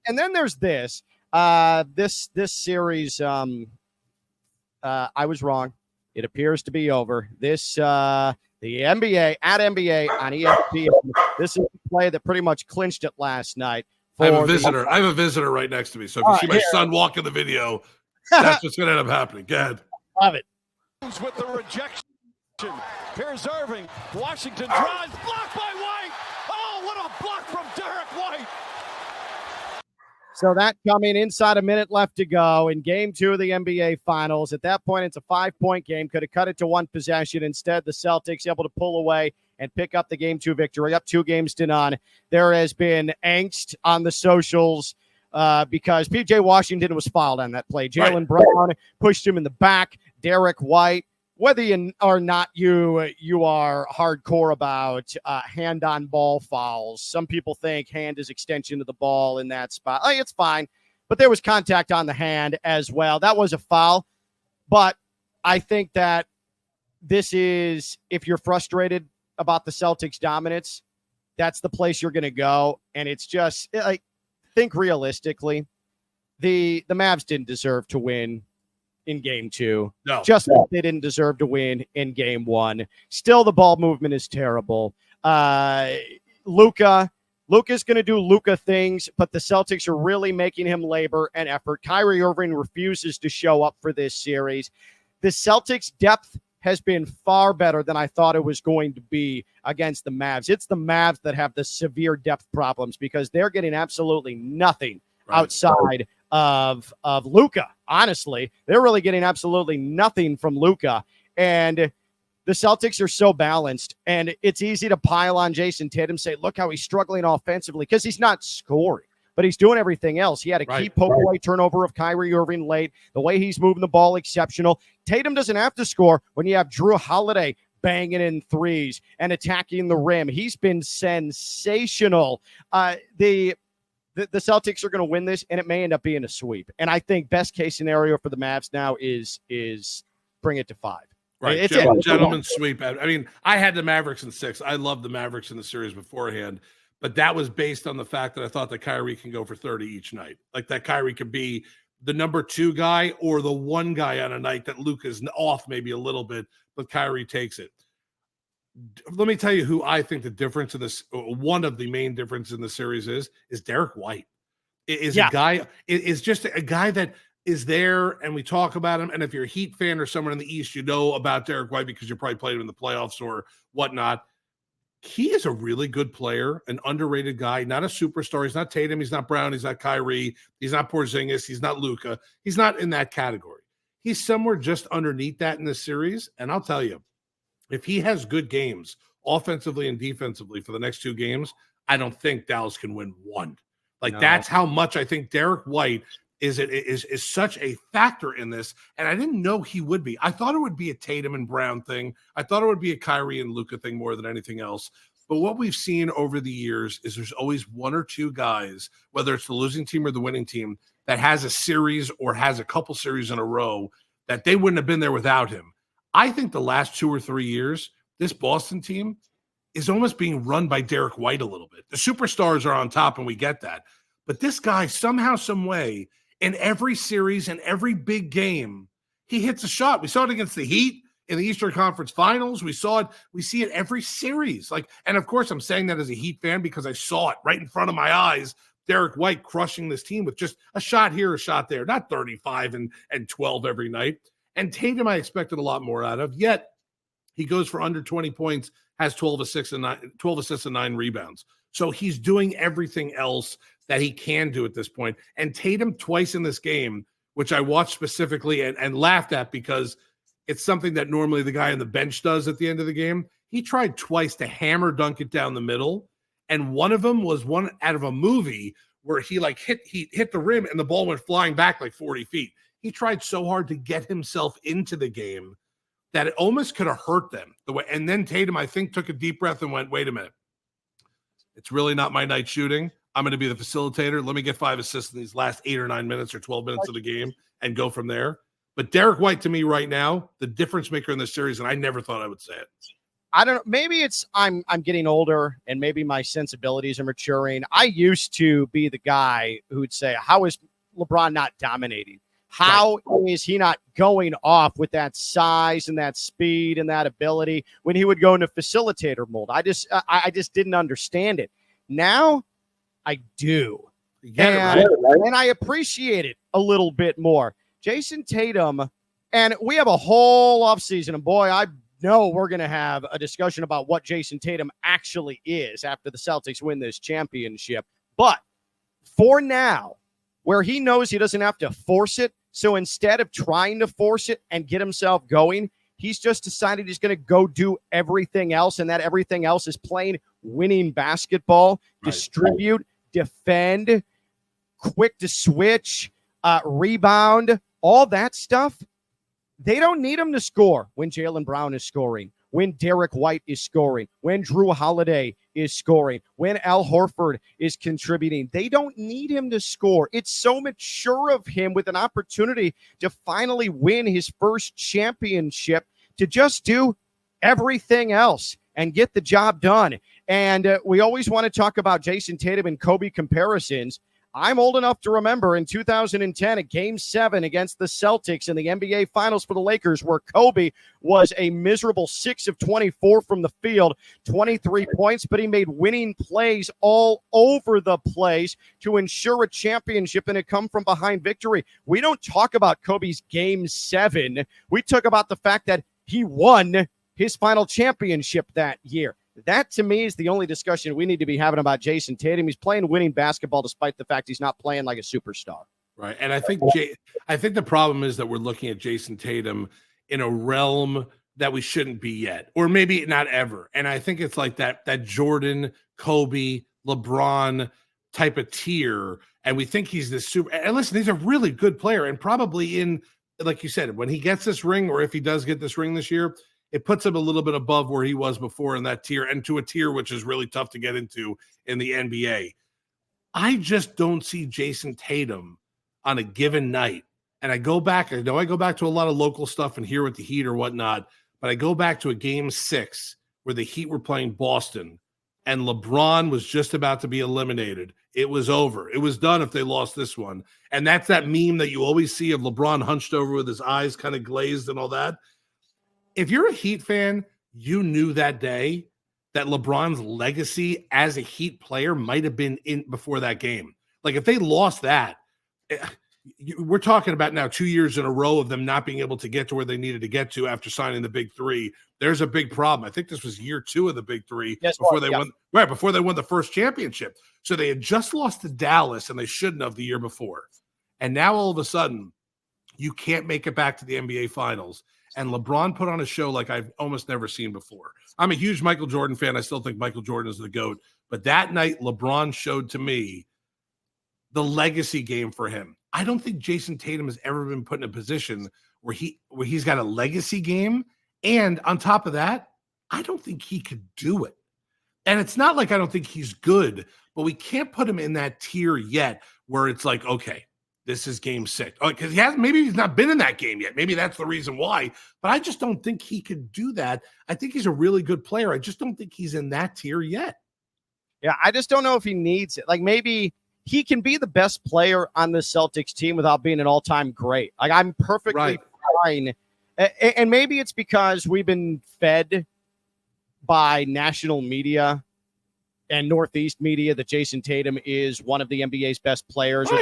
and then there's this. This series, I was wrong. It appears to be over. This the NBA at NBA on ESPN. This is a play that pretty much clinched it last night. I have a visitor right next to me. So if you see my son walk in the video, that's what's going to end up happening. Go ahead. Love it. With the rejection. Here's Irving. Washington drives. Blocked by White. Oh, what a block from Derek White. So that coming inside a minute left to go in game 2 of the NBA Finals. At that point, it's a 5-point game. Could have cut it to one possession. Instead, the Celtics able to pull away and pick up the game 2 victory, up 2-0. There has been angst on the socials because P.J. Washington was fouled on that play. Jaylen Brown pushed him in the back. Derek White, whether you or not you are hardcore about hand-on ball fouls. Some people think hand is extension of the ball in that spot. It's fine, but there was contact on the hand as well. That was a foul, but I think that this is, if you're frustrated about the Celtics' dominance, that's the place you're going to go, and it's just, think realistically. The Mavs didn't deserve to win in game 2. No. Just like they didn't deserve to win in game 1. Still, the ball movement is terrible. Luka's going to do Luka things, but the Celtics are really making him labor and effort. Kyrie Irving refuses to show up for this series. The Celtics' depth has been far better than I thought it was going to be against the Mavs. It's the Mavs that have the severe depth problems because they're getting absolutely nothing outside of Luka. Honestly, they're really getting absolutely nothing from Luka. And the Celtics are so balanced, and it's easy to pile on Jayson Tatum, say, look how he's struggling offensively, because he's not scoring, but he's doing everything else. He had a key poke-away turnover of Kyrie Irving late. The way he's moving the ball, exceptional. Tatum doesn't have to score when you have Drew Holiday banging in threes and attacking the rim. He's been sensational. The Celtics are going to win this, and it may end up being a sweep. And I think best case scenario for the Mavs now is bring it to 5. Right, it's gentleman's sweep. I mean, I had the Mavericks in 6. I loved the Mavericks in the series beforehand, but that was based on the fact that I thought that Kyrie can go for 30 each night. Like that Kyrie could be the number 2 guy or the 1 guy on a night that Luka's off maybe a little bit, but Kyrie takes it. Let me tell you who I think the difference in this, one of the main differences in the series is Derek White. Is just a guy that is there, and we talk about him. And if you're a Heat fan or someone in the East, you know about Derek White because you probably played him in the playoffs or whatnot. He is a really good player, an underrated guy, not a superstar. He's not Tatum. He's not Brown. He's not Kyrie. He's not Porzingis. He's not Luka. He's not in that category. He's somewhere just underneath that in this series. And I'll tell you, if he has good games offensively and defensively for the next 2 games, I don't think Dallas can win 1. That's how much I think Derek White is such a factor in this. And I didn't know he would be. I thought it would be a Tatum and Brown thing. I thought it would be a Kyrie and Luka thing more than anything else. But what we've seen over the years is there's always 1 or 2 guys, whether it's the losing team or the winning team, that has a series or has a couple series in a row that they wouldn't have been there without him. I think the last 2 or 3 years, this Boston team is almost being run by Derek White a little bit. The superstars are on top, and we get that. But this guy, somehow, some way, in every series and every big game, he hits a shot. We saw it against the Heat in the Eastern Conference Finals. We see it every series. And of course, I'm saying that as a Heat fan because I saw it right in front of my eyes. Derek White crushing this team with just a shot here, a shot there, not 35 and 12 every night. And Tatum, I expected a lot more out of. Yet he goes for under 20 points, has 12 assists and 9 rebounds. So he's doing everything else that he can do at this point. And Tatum twice in this game, which I watched specifically and laughed at because it's something that normally the guy on the bench does at the end of the game. He tried twice to hammer dunk it down the middle. And one of them was one out of a movie where he hit the rim and the ball went flying back like 40 feet. He tried so hard to get himself into the game that it almost could have hurt them. And then Tatum, I think, took a deep breath and went, wait a minute. It's really not my night shooting. I'm going to be the facilitator. Let me get 5 assists in these last 8 or 9 minutes or 12 minutes of the game and go from there. But Derek White, to me right now, the difference maker in this series, and I never thought I would say it. I don't know. Maybe it's I'm getting older and maybe my sensibilities are maturing. I used to be the guy who would say, how is LeBron not dominating? How is he not going off with that size and that speed and that ability when he would go into facilitator mold? I just didn't understand it. Now I do. And I appreciate it a little bit more. Jayson Tatum, and we have a whole offseason, and boy, I know we're going to have a discussion about what Jayson Tatum actually is after the Celtics win this championship. But for now, where he knows he doesn't have to force it, so instead of trying to force it and get himself going, he's just decided he's going to go do everything else, and that everything else is playing winning basketball, distribute, defend, quick to switch, rebound, all that stuff. They don't need him to score when Jaylen Brown is scoring, when Derek White is scoring, when Drew Holiday is scoring, when Al Horford is contributing. They don't need him to score. It's so mature of him with an opportunity to finally win his first championship to just do everything else and get the job done. And we always want to talk about Jayson Tatum and Kobe comparisons. I'm old enough to remember in 2010, a Game 7 against the Celtics in the NBA Finals for the Lakers, where Kobe was a miserable 6 of 24 from the field, 23 points, but he made winning plays all over the place to ensure a championship and a come-from-behind victory. We don't talk about Kobe's Game 7. We talk about the fact that he won his final championship that year. That, to me, is the only discussion we need to be having about Jayson Tatum. He's playing winning basketball despite the fact he's not playing like a superstar. Right. And I think the problem is that we're looking at Jayson Tatum in a realm that we shouldn't be yet, or maybe not ever. And I think it's like that Jordan, Kobe, LeBron type of tier. And we think he's this super. And listen, he's a really good player. And probably in, like you said, when he gets this ring, or if he does get this ring this year, it puts him a little bit above where he was before in that tier, and to a tier which is really tough to get into in the NBA. I just don't see Jayson Tatum on a given night. And I go back to a lot of local stuff and hear with the Heat or whatnot, but I go back to a Game 6 where the Heat were playing Boston and LeBron was just about to be eliminated. It was over. It was done if they lost this one. And that's that meme that you always see of LeBron hunched over with his eyes kind of glazed and all that. If you're a Heat fan, you knew that day that LeBron's legacy as a Heat player might have been in before that game. Like if they lost that, we're talking about now 2 years in a row of them not being able to get to where they needed to get to after signing the big three. There's a big problem. I think this was year 2 of the big three before they won the first championship. So they had just lost to Dallas and they shouldn't have the year before. And now all of a sudden you can't make it back to the NBA Finals. And LeBron put on a show like I've almost never seen before. I'm a huge Michael Jordan fan. I still think Michael Jordan is the GOAT. But that night, LeBron showed to me the legacy game for him. I don't think Jayson Tatum has ever been put in a position where he's got a legacy game. And on top of that, I don't think he could do it. And it's not like I don't think he's good, but we can't put him in that tier yet where it's like, okay, this is Game 6. Because maybe he's not been in that game yet. Maybe that's the reason why. But I just don't think he could do that. I think he's a really good player. I just don't think he's in that tier yet. Yeah, I just don't know if he needs it. Like maybe he can be the best player on the Celtics team without being an all-time great. Like I'm perfectly fine. And maybe it's because we've been fed by national media and Northeast media that Jayson Tatum is one of the NBA's best players, or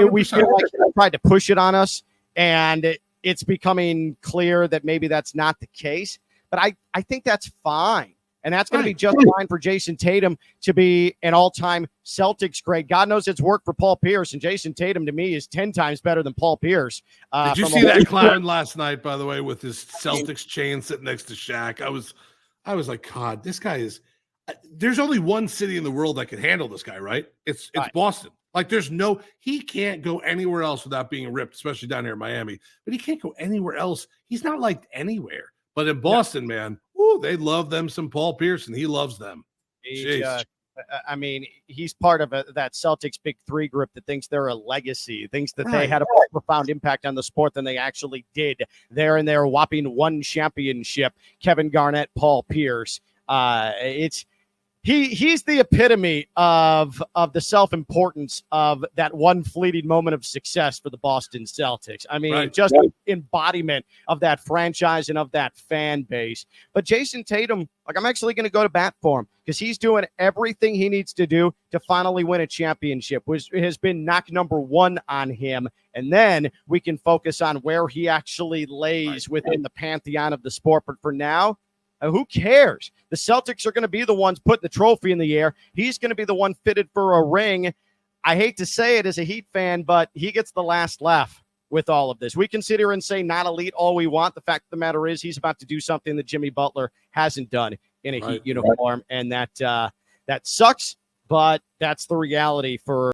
we feel like they tried to push it on us, and it's becoming clear that maybe that's not the case. But I think that's fine, and that's going to be just fine for Jayson Tatum to be an all-time Celtics great. God knows it's worked for Paul Pierce, and Jayson Tatum to me is 10 times better than Paul Pierce. Did you see that clown last night, by the way, with his Celtics chain sitting next to Shaq? I was like, God, this guy is. There's only one city in the world that can handle this guy, right? It's Boston. Like he can't go anywhere else without being ripped, especially down here in Miami. But he can't go anywhere else. He's not liked anywhere. But in Boston, man, they love them some Paul Pierce, and he loves them. I mean, he's part of that Celtics Big Three group that thinks they're a legacy, thinks that they had a more profound impact on the sport than they actually did. They're in their whopping one championship. Kevin Garnett, Paul Pierce. He's the epitome of the self-importance of that one fleeting moment of success for the Boston Celtics. I mean, just embodiment of that franchise and of that fan base. But Jayson Tatum, like, I'm actually going to go to bat for him because he's doing everything he needs to do to finally win a championship, which has been knock number one on him. And then we can focus on where he actually lays within the pantheon of the sport. But for now, who cares? The Celtics are going to be the ones putting the trophy in the air. He's going to be the one fitted for a ring. I hate to say it as a Heat fan, but he gets the last laugh with all of this. We can sit here and say not elite all we want. The fact of the matter is he's about to do something that Jimmy Butler hasn't done in a Heat uniform, and that sucks, but that's the reality for